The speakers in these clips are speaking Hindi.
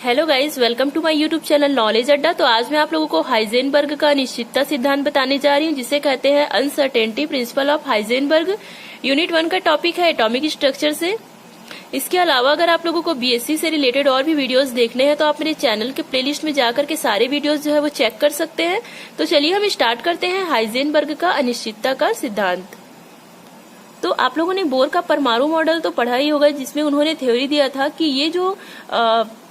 Hello guys, welcome to my YouTube channel Knowledge Adda. तो आज मैं आप लोगों को हाइजेनबर्ग का अनिश्चितता सिद्धांत बताने जा रही हूँ, जिसे कहते हैं uncertainty principle of Heisenberg. Unit 1 का टॉपिक है एटॉमिक स्ट्रक्चर से। इसके अलावा अगर आप लोगों को बीएससी से रिलेटेड और भी वीडियोस देखने हैं तो आप मेरे चैनल के प्लेलिस्ट में जाकर के सारे वीडियोस जो है वो चेक कर सकते हैं। तो चलिए हम स्टार्ट करते हैं हाइजेनबर्ग का अनिश्चितता का सिद्धांत। तो आप लोगों ने बोर का परमाणु मॉडल तो पढ़ा ही होगा, जिसमें उन्होंने थ्योरी दिया था कि ये जो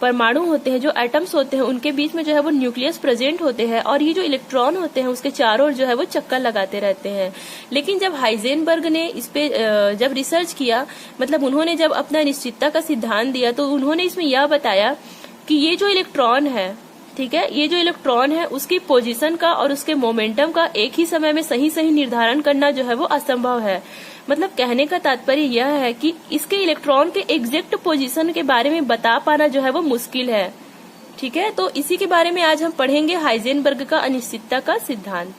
परमाणु होते हैं, जो एटम्स होते हैं, उनके बीच में जो है वो न्यूक्लियस प्रेजेंट होते हैं और ये जो इलेक्ट्रॉन होते हैं उसके चारों ओर जो है वो चक्कर लगाते रहते हैं। लेकिन जब हाइजेनबर्ग ने इस पे जब रिसर्च किया, मतलब उन्होंने जब अपना अनिश्चितता का सिद्धांत दिया, तो उन्होंने इसमें यह बताया कि ये जो इलेक्ट्रॉन है, ठीक है, ये जो इलेक्ट्रॉन है उसकी पोजीशन का और उसके मोमेंटम का एक ही समय में सही सही निर्धारण करना जो है वो असंभव है। मतलब कहने का तात्पर्य यह है कि इसके इलेक्ट्रॉन के एग्जैक्ट पोजीशन के बारे में बता पाना जो है वो मुश्किल है। ठीक है, तो इसी के बारे में आज हम पढ़ेंगे हाइजेनबर्ग का अनिश्चितता का सिद्धांत।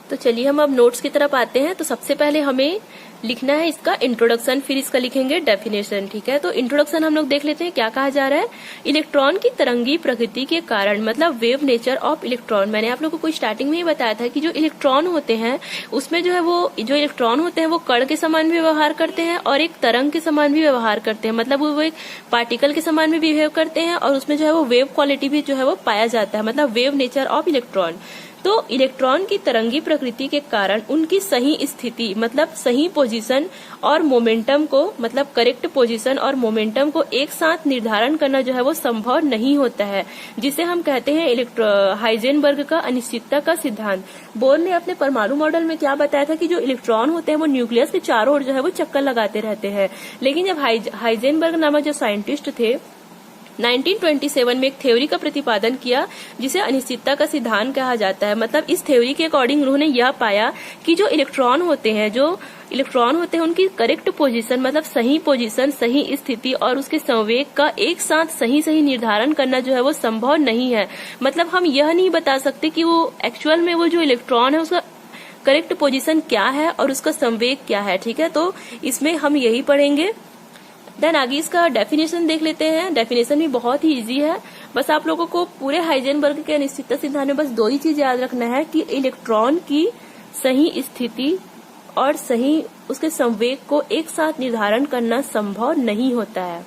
तो चलिए हम अब नोट्स की तरफ आते हैं। तो सबसे पहले हमें लिखना है इसका इंट्रोडक्शन, फिर इसका लिखेंगे डेफिनेशन। ठीक है, तो इंट्रोडक्शन हम लोग देख लेते हैं क्या कहा जा रहा है। इलेक्ट्रॉन की तरंगी प्रकृति के कारण, मतलब वेव नेचर ऑफ इलेक्ट्रॉन। मैंने आप लोगों को स्टार्टिंग में ही बताया था कि जो इलेक्ट्रॉन होते हैं उसमें जो है वो जो इलेक्ट्रॉन होते हैं वो कण के समान भी व्यवहार करते हैं और एक तरंग के समान भी व्यवहार करते हैं। मतलब वो एक पार्टिकल के समान भी बिहेव करते हैं और उसमें जो है वो वेव क्वालिटी भी जो है वो पाया जाता है, मतलब वेव नेचर ऑफ इलेक्ट्रॉन। तो इलेक्ट्रॉन की तरंगी प्रकृति के कारण उनकी सही स्थिति, मतलब सही पोजीशन और मोमेंटम को, मतलब करेक्ट पोजीशन और मोमेंटम को एक साथ निर्धारण करना जो है वो संभव नहीं होता है, जिसे हम कहते हैं हाइजेनबर्ग का अनिश्चितता का सिद्धांत। बोर ने अपने परमाणु मॉडल में क्या बताया था कि जो इलेक्ट्रॉन होते हैं वो न्यूक्लियस के चारों ओर जो है वो चक्कर लगाते रहते हैं। लेकिन जब हाइजेनबर्ग नामक जो साइंटिस्ट थे 1927 में एक थ्योरी का प्रतिपादन किया, जिसे अनिश्चितता का सिद्धांत कहा जाता है। मतलब इस थ्योरी के अकॉर्डिंग उन्होंने यह पाया कि जो इलेक्ट्रॉन होते हैं उनकी करेक्ट पोजीशन, मतलब सही पोजीशन, सही स्थिति और उसके संवेग का एक साथ सही सही निर्धारण करना जो है वो संभव नहीं है। मतलब हम यह नहीं बता सकते कि वो एक्चुअल में वो जो इलेक्ट्रॉन है उसका करेक्ट पोजीशन क्या है और उसका संवेग क्या है। ठीक है, तो इसमें हम यही पढ़ेंगे। देन आगे इसका डेफिनेशन देख लेते हैं। डेफिनेशन भी बहुत ही इजी है। बस आप लोगों को पूरे हाइजेनबर्ग के अनिश्चितता सिद्धांत में बस दो ही चीज याद रखना है कि इलेक्ट्रॉन की सही स्थिति और सही उसके संवेग को एक साथ निर्धारण करना संभव नहीं होता है।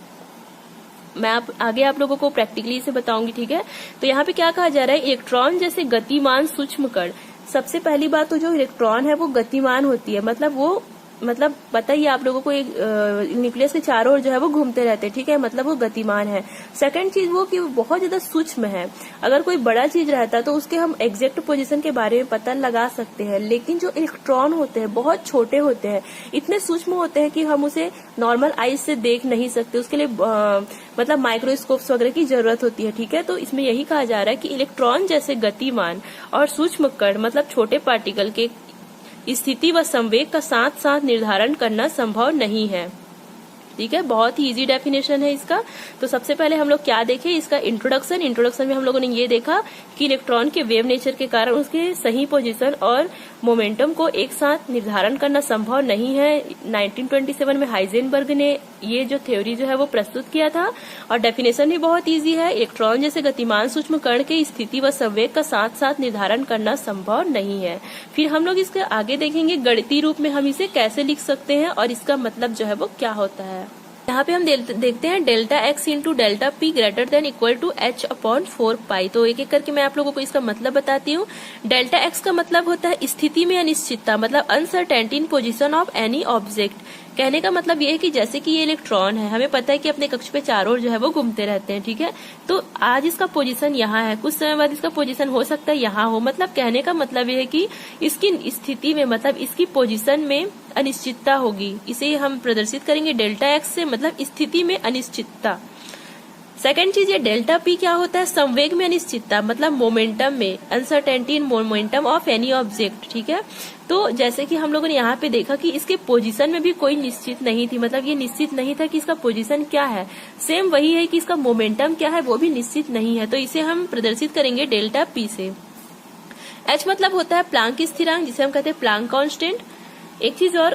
मैं आगे आप लोगों को प्रैक्टिकली इसे बताऊंगी। ठीक है, तो यहाँ पे क्या कहा जा रहा है, इलेक्ट्रॉन जैसे गतिमान सूक्ष्म कण। सबसे पहली बात तो जो इलेक्ट्रॉन है वो गतिमान होती है, मतलब पता ही आप लोगों को एक न्यूक्लियस के चारों ओर जो है वो घूमते रहते हैं। ठीक है, मतलब वो गतिमान है। सेकंड चीज वो कि वो बहुत ज्यादा सूक्ष्म है। अगर कोई बड़ा चीज रहता तो उसके हम एग्जैक्ट पोजीशन के बारे में पता लगा सकते हैं, लेकिन जो इलेक्ट्रॉन होते हैं बहुत छोटे होते हैं, इतने सूक्ष्म होते हैं कि हम उसे नॉर्मल आईज से देख नहीं सकते। उसके लिए मतलब माइक्रोस्कोप्स वगैरह की जरूरत होती है। ठीक है, तो इसमें यही कहा जा रहा है कि इलेक्ट्रॉन जैसे गतिमान और सूक्ष्म कण, मतलब छोटे पार्टिकल के स्थिति व संवेग का साथ साथ निर्धारण करना संभव नहीं है। ठीक है, बहुत ही इजी डेफिनेशन है इसका। तो सबसे पहले हम लोग क्या देखें, इसका इंट्रोडक्शन में हम लोगों ने ये देखा कि इलेक्ट्रॉन के वेव नेचर के कारण उसके सही पोजीशन और मोमेंटम को एक साथ निर्धारण करना संभव नहीं है। 1927 में हाइजेनबर्ग ने ये जो थ्योरी जो है वो प्रस्तुत किया था। और डेफिनेशन भी बहुत इजी है, इलेक्ट्रॉन जैसे गतिमान सूक्ष्म कण के स्थिति व संवेग का साथ साथ निर्धारण करना संभव नहीं है। फिर हम लोग इसके आगे देखेंगे गणितीय रूप में हम इसे कैसे लिख सकते हैं और इसका मतलब जो है वो क्या होता है। यहाँ पे हम देखते हैं delta x into delta p greater than equal to h upon 4 pi. तो एक एक करके मैं आप लोगों को इसका मतलब बताती हूँ। डेल्टा एक्स का मतलब होता है स्थिति में अनिश्चितता, मतलब uncertainty in position of any object. कहने का मतलब ये है कि जैसे कि ये इलेक्ट्रॉन है, हमें पता है कि अपने कक्ष पे चारों ओर जो है वो घूमते रहते हैं। ठीक है, तो आज इसका पोजीशन यहाँ है, कुछ समय बाद इसका पोजीशन हो सकता है यहाँ हो। मतलब कहने का मतलब ये है कि इसकी स्थिति में, मतलब इसकी पोजीशन में अनिश्चितता होगी। इसे हम प्रदर्शित करेंगे डेल्टा एक्स से, मतलब स्थिति में अनिश्चितता। सेकंड चीज ये डेल्टा पी क्या होता है, संवेग में अनिश्चितता, मतलब मोमेंटम में, uncertainty in momentum of any object. ठीक है, तो जैसे कि हम लोगों ने यहाँ पे देखा कि इसके पोजीशन में भी कोई निश्चित नहीं थी, मतलब ये निश्चित नहीं था कि इसका पोजीशन क्या है। सेम वही है कि इसका मोमेंटम क्या है, वो भी निश्चित नहीं है। तो इसे हम प्रदर्शित करेंगे डेल्टा पी से। एच मतलब होता है प्लांक स्थिरांक, जिसे हम कहते हैं प्लांक कांस्टेंट। एक चीज और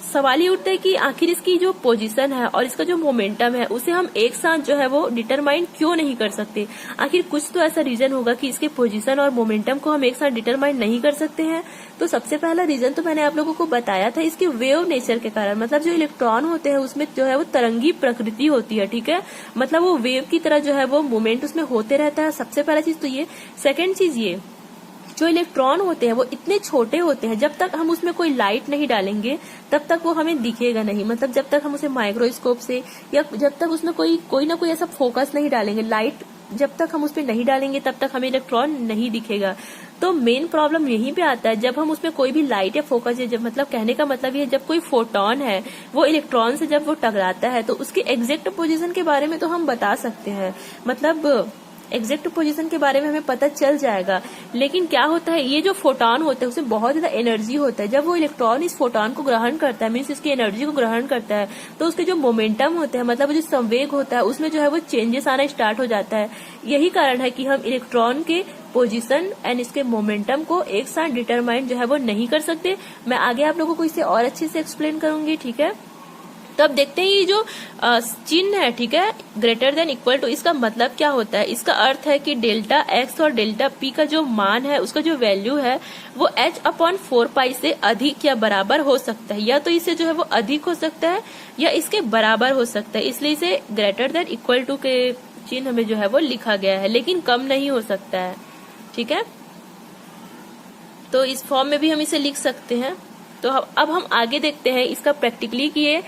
सवाल ये उठता है कि आखिर इसकी जो पोजीशन है और इसका जो मोमेंटम है उसे हम एक साथ जो है वो डिटरमाइन क्यों नहीं कर सकते। आखिर कुछ तो ऐसा रीजन होगा कि इसके पोजीशन और मोमेंटम को हम एक साथ डिटरमाइन नहीं कर सकते हैं। तो सबसे पहला रीजन तो मैंने आप लोगों को बताया था, इसके वेव नेचर के कारण। मतलब जो इलेक्ट्रॉन होते हैं उसमें जो है वो तरंगी प्रकृति होती है, ठीक है। मतलब वो वेव की तरह जो है वो मूवमेंट उसमें होते रहता है। सबसे पहला चीज तो ये। सेकेंड चीज ये, जो इलेक्ट्रॉन होते हैं वो इतने छोटे होते हैं, जब तक हम उसमें कोई लाइट नहीं डालेंगे तब तक वो हमें दिखेगा नहीं। मतलब जब तक हम उसे माइक्रोस्कोप से या जब तक उसमें कोई ना कोई ऐसा फोकस नहीं डालेंगे, लाइट जब तक हम उसमें नहीं डालेंगे तब तक हमें इलेक्ट्रॉन नहीं दिखेगा। तो मेन प्रॉब्लम यहीं पे आता है जब हम उसमें कोई भी लाइट या फोकस है। जब मतलब कहने का मतलब ये, जब कोई फोटोन है वो इलेक्ट्रॉन से जब वो टकराता है तो उसकी एग्जैक्ट पोजीशन के बारे में तो हम बता सकते हैं, मतलब एग्जैक्ट पोजीशन के बारे में हमें पता चल जाएगा। लेकिन क्या होता है, ये जो फोटोन होता है उसमें बहुत ज्यादा एनर्जी होता है। जब वो इलेक्ट्रॉन इस फोटोन को ग्रहण करता है, मीन्स इसकी एनर्जी को ग्रहण करता है, तो उसके जो मोमेंटम होते हैं, मतलब जो संवेग होता है, उसमें जो है वो चेंजेस आना स्टार्ट हो जाता है। यही कारण है कि हम इलेक्ट्रॉन के पोजीशन एंड इसके मोमेंटम को एक साथ डिटरमाइन जो है वो नहीं कर सकते। मैं आगे आप लोगों को इसे और अच्छे से एक्सप्लेन करूंगी, ठीक है। तो अब देखते हैं ये जो चिन्ह है, ठीक है, ग्रेटर देन इक्वल टू, इसका मतलब क्या होता है। इसका अर्थ है कि डेल्टा एक्स और डेल्टा पी का जो मान है, उसका जो वैल्यू है वो h/4π से अधिक या बराबर हो सकता है। या तो इसे जो है वो अधिक हो सकता है या इसके बराबर हो सकता है, इसलिए इसे ग्रेटर देन इक्वल टू के चिन्ह में जो है वो लिखा गया है, लेकिन कम नहीं हो सकता है, ठीक है। तो इस फॉर्म में भी हम इसे लिख सकते हैं। तो अब हम आगे देखते हैं इसका प्रैक्टिकली कि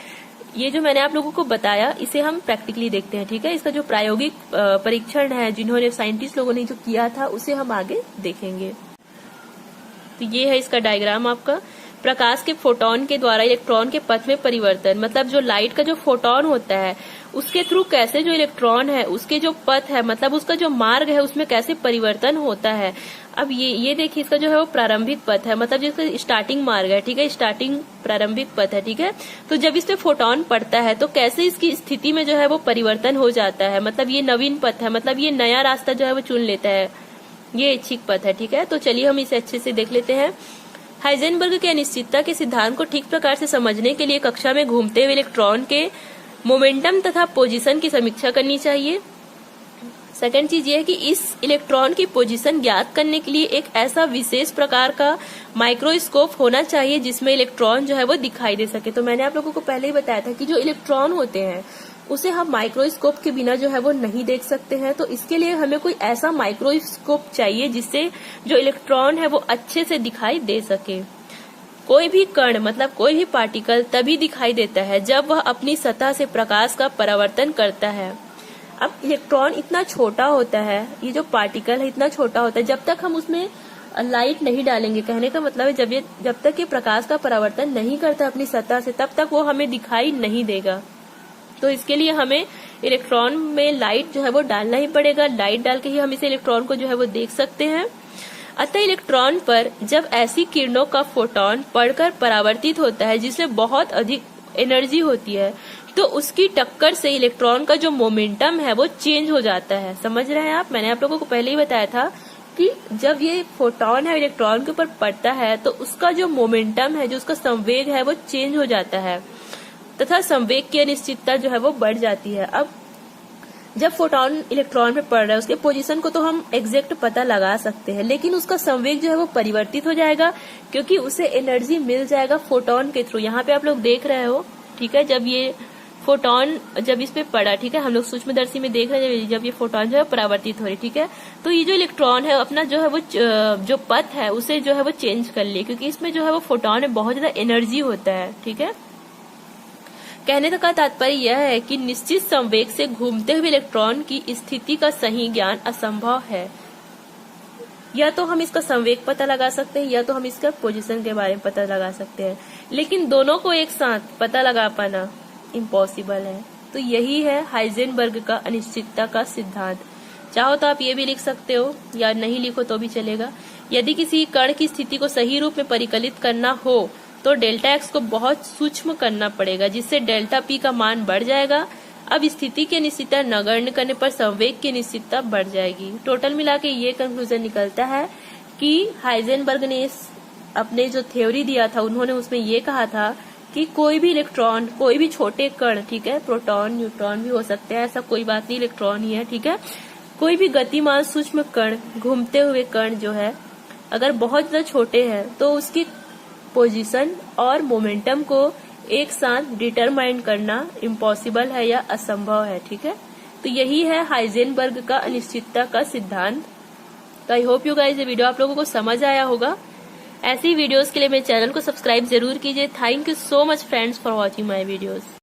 ये जो मैंने आप लोगों को बताया इसे हम प्रैक्टिकली देखते हैं, ठीक है। इसका जो प्रायोगिक परीक्षण है जिन्होंने साइंटिस्ट लोगों ने जो किया था उसे हम आगे देखेंगे। तो ये है इसका डायग्राम आपका। प्रकाश के फोटोन के द्वारा इलेक्ट्रॉन के पथ में परिवर्तन, मतलब जो लाइट का जो फोटोन होता है उसके थ्रू कैसे जो इलेक्ट्रॉन है उसके जो पथ है, मतलब उसका जो मार्ग है उसमें कैसे परिवर्तन होता है। अब ये देखिए, इसका जो है वो प्रारंभिक पथ है, मतलब जिसका स्टार्टिंग मार्ग है, ठीक है, स्टार्टिंग प्रारंभिक पथ है, ठीक है। तो जब इस पे फोटोन पड़ता है तो कैसे इसकी स्थिति में जो है वो परिवर्तन हो जाता है, मतलब ये नवीन पथ है, मतलब ये नया रास्ता जो है वो चुन लेता है, ये ऐच्छिक पथ है, ठीक है। तो चलिए हम इसे अच्छे से देख लेते हैं। हाइजेनबर्ग के अनिश्चितता के सिद्धांत को ठीक प्रकार से समझने के लिए कक्षा में घूमते हुए इलेक्ट्रॉन के मोमेंटम तथा पोजीशन की समीक्षा करनी चाहिए। सेकंड चीज ये है कि इस इलेक्ट्रॉन की पोजीशन ज्ञात करने के लिए एक ऐसा विशेष प्रकार का माइक्रोस्कोप होना चाहिए जिसमें इलेक्ट्रॉन जो है वो दिखाई दे सके। तो मैंने आप लोगों को पहले ही बताया था कि जो इलेक्ट्रॉन होते हैं उसे हम माइक्रोस्कोप के बिना जो है वो नहीं देख सकते हैं। तो इसके लिए हमें कोई ऐसा माइक्रोस्कोप चाहिए जिससे जो इलेक्ट्रॉन है वो अच्छे से दिखाई दे सके। कोई भी कण, मतलब कोई भी पार्टिकल तभी दिखाई देता है जब वह अपनी सतह से प्रकाश का परावर्तन करता है। अब इलेक्ट्रॉन इतना छोटा होता है, ये जो पार्टिकल है इतना छोटा होता है, जब तक हम उसमें लाइट नहीं डालेंगे, कहने का मतलब है जब तक ये प्रकाश का परावर्तन नहीं करता अपनी सतह से तब तक वो हमें दिखाई नहीं देगा। तो इसके लिए हमें इलेक्ट्रॉन में लाइट जो है वो डालना ही पड़ेगा। लाइट डाल के ही हम इसे इलेक्ट्रॉन को जो है वो देख सकते हैं। अतः इलेक्ट्रॉन पर जब ऐसी किरणों का फोटोन पड़कर परावर्तित होता है जिसमें बहुत अधिक एनर्जी होती है तो उसकी टक्कर से इलेक्ट्रॉन का जो मोमेंटम है वो चेंज हो जाता है। समझ रहे हैं आप? मैंने आप लोगों को पहले ही बताया था कि जब ये फोटोन है इलेक्ट्रॉन के ऊपर पड़ता है तो उसका जो मोमेंटम है, जो उसका संवेग है वो चेंज हो जाता है तथा संवेग की अनिश्चितता जो है वो बढ़ जाती है। अब जब फोटोन इलेक्ट्रॉन पे पड़ रहा है उसके पोजीशन को तो हम एग्जैक्ट पता लगा सकते हैं, लेकिन उसका संवेग जो है वो परिवर्तित हो जाएगा क्योंकि उसे एनर्जी मिल जाएगा फोटोन के थ्रू। यहाँ पे आप लोग देख रहे हो, ठीक है, जब ये फोटोन जब इस पे पड़ा, ठीक है, हम लोग सूक्ष्मदर्शी में देख रहे हैं जब ये फोटोन जो है परावर्तित हो रही, ठीक है, तो ये जो इलेक्ट्रॉन है अपना जो है वो जो पथ है उसे जो है वो चेंज कर लिए क्योंकि इसमें जो है वो फोटोन में बहुत ज्यादा एनर्जी होता है, ठीक है। कहने का तात्पर्य यह है कि निश्चित संवेग से घूमते हुए इलेक्ट्रॉन की स्थिति का सही ज्ञान असंभव है। या तो हम इसका संवेग पता लगा सकते हैं या तो हम इसका पोजीशन के बारे में पता लगा सकते हैं, लेकिन दोनों को एक साथ पता लगा पाना इम्पॉसिबल है। तो यही है हाइजेनबर्ग का अनिश्चितता का सिद्धांत। चाहो तो आप ये भी लिख सकते हो या नहीं लिखो तो भी चलेगा। यदि किसी कण की स्थिति को सही रूप में परिकलित करना हो तो डेल्टा एक्स को बहुत सूक्ष्म करना पड़ेगा जिससे डेल्टा पी का मान बढ़ जाएगा। अब स्थिति की अनिश्चितता नगण्य करने पर संवेग की अनिश्चितता बढ़ जाएगी। टोटल मिला के ये कंक्लूजन निकलता है कि हाइजेनबर्ग ने अपने जो थ्योरी दिया था उन्होंने उसमें ये कहा था कि कोई भी इलेक्ट्रॉन, कोई भी छोटे कण, ठीक है, प्रोटॉन न्यूट्रॉन भी हो सकते हैं, ऐसा कोई बात नहीं, इलेक्ट्रॉन ही है, ठीक है, कोई भी गतिमान सूक्ष्म कण, घूमते हुए कण जो है अगर बहुत ज्यादा छोटे हैं तो उसकी पोजीशन और मोमेंटम को एक साथ डिटरमाइन करना इम्पॉसिबल है या असंभव है, ठीक है। तो यही है हाइजेनबर्ग का अनिश्चितता का सिद्धांत। तो आई होप यू गाइस ये वीडियो आप लोगों को समझ आया होगा। ऐसी वीडियोस के लिए मेरे चैनल को सब्सक्राइब जरूर कीजिए। Thank you so much friends for watching my videos.